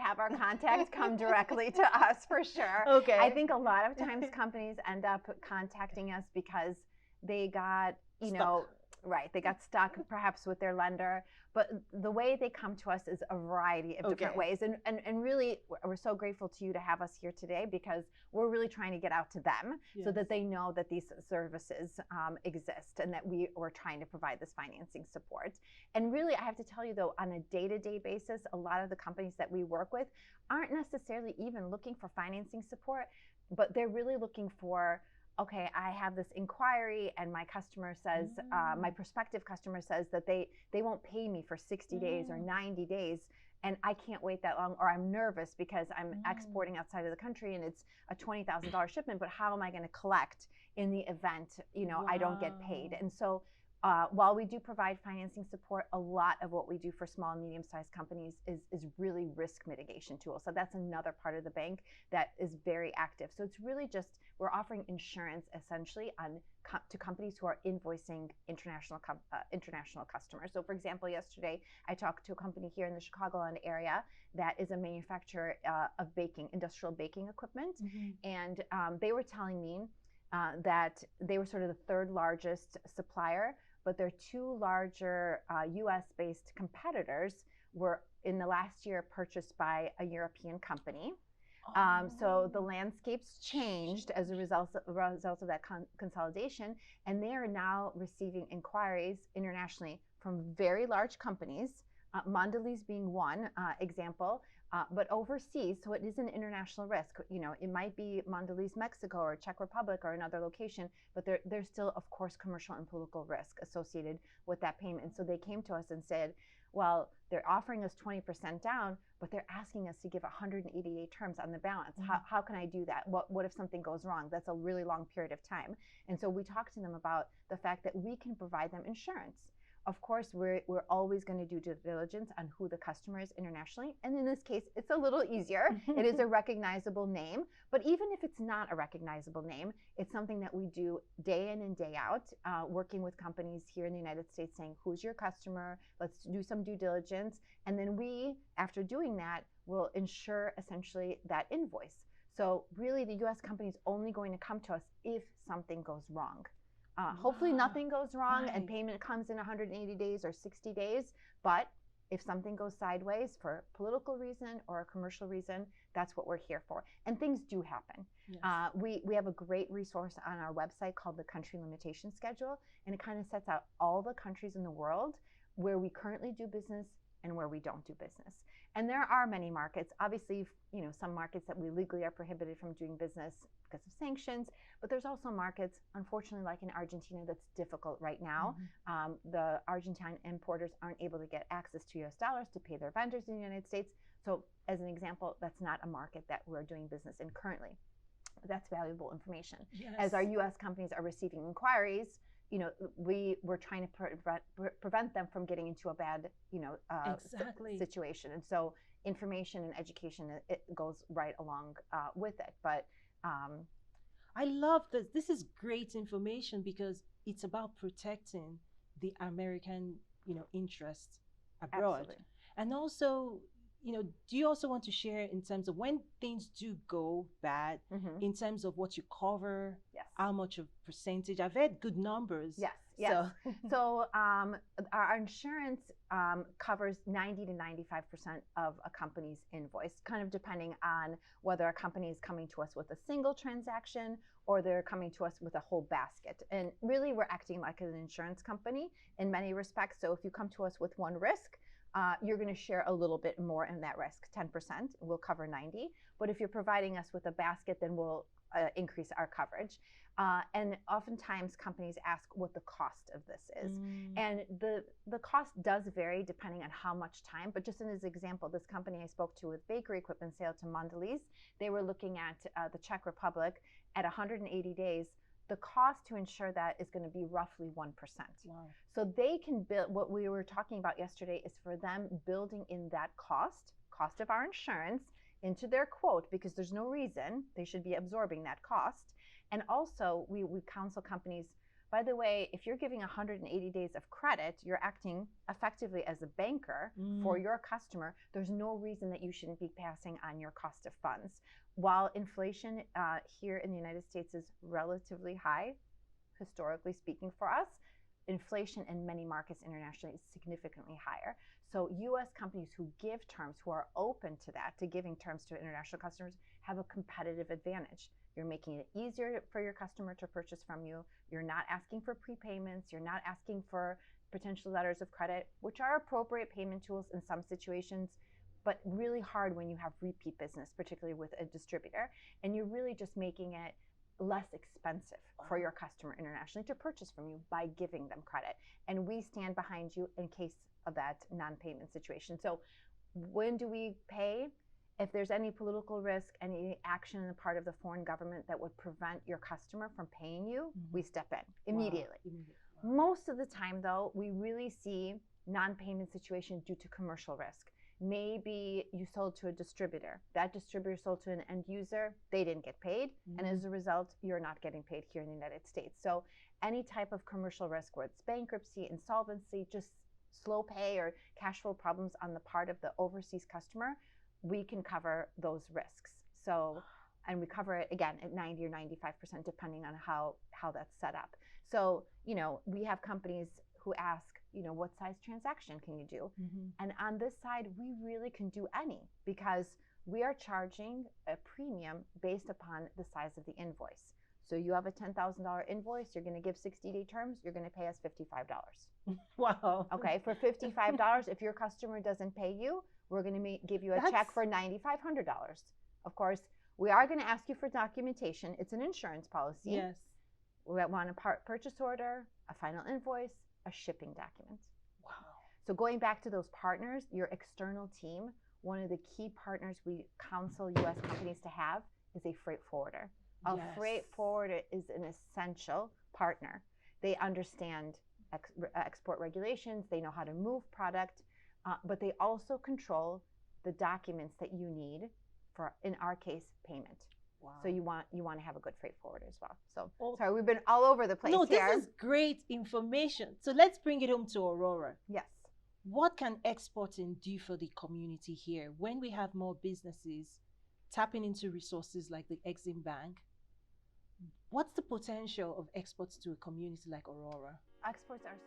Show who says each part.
Speaker 1: have our contact come directly to us for sure.
Speaker 2: Okay.
Speaker 1: I think a lot of times companies end up contacting us because they got, they got stuck perhaps with their lender, but the way they come to us is a variety of different ways. And really, we're so grateful to you to have us here today because we're really trying to get out to them so that they know that these services exist and that we're trying to provide this financing support. And really, I have to tell you though, on a day-to-day basis, a lot of the companies that we work with aren't necessarily even looking for financing support, but they're really looking for, okay, I have this inquiry and my customer says, my prospective customer says that they won't pay me for 60 days or 90 days and I can't wait that long, or I'm nervous because I'm exporting outside of the country and it's a $20,000 shipment, but how am I gonna collect in the event, I don't get paid? And so while we do provide financing support, a lot of what we do for small and medium-sized companies is really risk mitigation tools. So that's another part of the bank that is very active. So it's really just, we're offering insurance essentially to companies who are invoicing international customers. So for example, yesterday I talked to a company here in the Chicagoland area that is a manufacturer of industrial baking equipment. And they were telling me that they were sort of the third largest supplier, but their two larger US-based competitors were in the last year purchased by a European company. So the landscape's changed as a result of that consolidation, and they are now receiving inquiries internationally from very large companies, Mondelez being one example, but overseas, so it is an international risk. It might be Mondelez Mexico or Czech Republic or another location, but there's still, of course, commercial and political risk associated with that payment. And so they came to us and said, well, they're offering us 20% down, but they're asking us to give 188 terms on the balance. How can I do that? What if something goes wrong? That's a really long period of time. And so we talked to them about the fact that we can provide them insurance. Of course, we're always going to do due diligence on who the customer is internationally. And in this case, it's a little easier. It is a recognizable name. But even if it's not a recognizable name, it's something that we do day in and day out, working with companies here in the United States saying, who's your customer? Let's do some due diligence. And then we, after doing that, will insure essentially that invoice. So really, the US company is only going to come to us if something goes wrong. Hopefully nothing goes wrong and payment comes in 180 days or 60 days. But if something goes sideways for a political reason or a commercial reason, that's what we're here for. And things do happen. Yes. We have a great resource on our website called the Country Limitation Schedule. And it kind of sets out all the countries in the world where we currently do business and where we don't do business. And there are many markets, obviously, some markets that we legally are prohibited from doing business because of sanctions, but there's also markets, unfortunately, like in Argentina, that's difficult right now. The Argentine importers aren't able to get access to US dollars to pay their vendors in the United States. So as an example, that's not a market that we're doing business in currently. But that's valuable information. Yes. As our US companies are receiving inquiries, we're trying to prevent them from getting into a bad, situation. And so information and education, it goes right along with it. But
Speaker 2: I love this. This is great information because it's about protecting the American, interests abroad.
Speaker 1: Absolutely.
Speaker 2: And also, do you also want to share in terms of when things do go bad, in terms of what you cover, how much of percentage? I've heard good numbers.
Speaker 1: Yes. So our insurance covers 90 to 95% of a company's invoice, kind of depending on whether a company is coming to us with a single transaction or they're coming to us with a whole basket. And really, we're acting like an insurance company in many respects. So if you come to us with one risk, you're going to share a little bit more in that risk, 10%. We'll cover 90. But if you're providing us with a basket, then we'll increase our coverage. And oftentimes companies ask what the cost of this is. And the cost does vary depending on how much time. But just as an example, this company I spoke to with bakery equipment sale to Mondelez, they were looking at the Czech Republic at 180 days. The cost to insure that is going to be roughly 1%. Wow. So they can build, what we were talking about yesterday is for them building in that cost of our insurance into their quote, because there's no reason they should be absorbing that cost. And also we counsel companies By the way, if you're giving 180 days of credit, you're acting effectively as a banker for your customer. There's no reason that you shouldn't be passing on your cost of funds. While inflation here in the United States is relatively high, historically speaking for us, inflation in many markets internationally is significantly higher. So U.S. companies who give terms, who are open to that, to giving terms to international customers, have a competitive advantage. You're making it easier for your customer to purchase from you. You're not asking for prepayments. You're not asking for potential letters of credit, which are appropriate payment tools in some situations, but really hard when you have repeat business, particularly with a distributor. And you're really just making it less expensive for your customer internationally to purchase from you by giving them credit. And we stand behind you in case of that non-payment situation. So when do we pay? If there's any political risk, any action on the part of the foreign government that would prevent your customer from paying you, we step in immediately. Wow. Most of the time, though, we really see non-payment situation due to commercial risk. Maybe you sold to a distributor. That distributor sold to an end user. They didn't get paid. And as a result, you're not getting paid here in the United States. So any type of commercial risk, whether it's bankruptcy, insolvency, just slow pay or cash flow problems on the part of the overseas customer, we can cover those risks. So, and we cover it again at 90 or 95%, depending on how that's set up. So, you know, we have companies who ask, you know, what size transaction can you do? And on this side, we really can do any, because we are charging a premium based upon the size of the invoice. So you have a $10,000 invoice, you're going to give 60-day terms, you're going to pay us $55.
Speaker 2: Wow.
Speaker 1: Okay, for $55, if your customer doesn't pay you, we're going to give you a check for $9,500. Of course, we are going to ask you for documentation. It's an insurance policy.
Speaker 2: Yes.
Speaker 1: We want a purchase order, a final invoice, a shipping document.
Speaker 2: Wow.
Speaker 1: So going back to those partners, your external team, one of the key partners we counsel U.S. companies to have is a freight forwarder. A freight forwarder is an essential partner. They understand export regulations. They know how to move product, but they also control the documents that you need for, in our case, payment. Wow. So you want to have a good freight forwarder as well. So sorry, we've been all over the place here.
Speaker 2: No, this is great information. So let's bring it home to Aurora.
Speaker 1: Yes.
Speaker 2: What can exporting do for the community here when we have more businesses tapping into resources like the EXIM Bank? What's the potential of exports to a community like Aurora?
Speaker 1: Exports are